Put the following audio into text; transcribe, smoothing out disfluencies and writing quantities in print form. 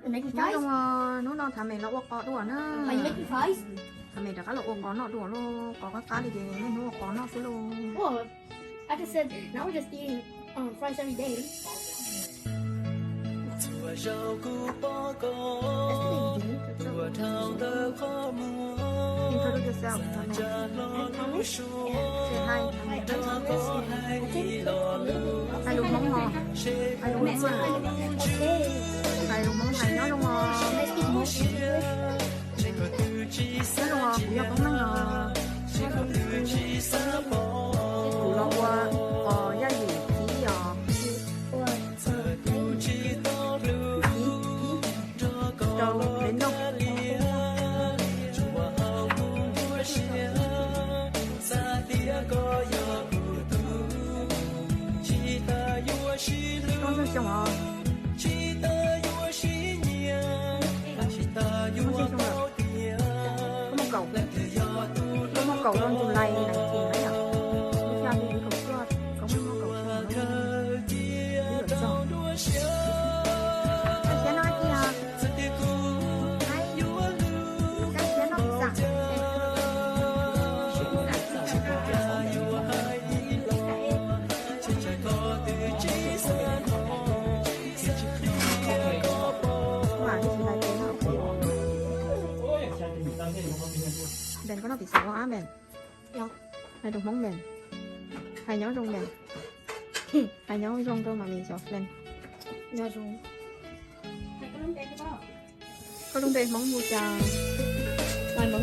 making Nó fries? trong nó non thà mày nó có đùa nó. Are you making fries? Thà mày đã có lộc có nó đùa luôn, có cái cá đi thì nó có nó xíu luôn. Well, I just said now we're just eating fries every day. Introduce yourself. I'm Thomas. Say hi. Hi, I'm Thomas. Hai luôn móng ngon. Hai luôn móng ngon. Okay. Hai luôn móng hay nó luôn ngon. Can I speak more English? Nó luôn ngon, cũng có nó ngon. Củ lông qua, gia vị chỉ cho đến đâu. Con sẽ xong rồi. Con sẽ xong rồi. Có một cầu luôn chùm này này chìm đấy à. Lúc ra đi cầu xưa, có một cầu xưa nó đi được rồi. Cái xe nó kia, cái xe nó sẵn. Bèn có nó bị xấu quá bèn. Hai đồng móng bèn. Hai nhóm rung bèn. Hai nhóm rung thôi mà mình chọc lên. Nhớ rồi. Có rung bèn móng mua trà. Ngoài món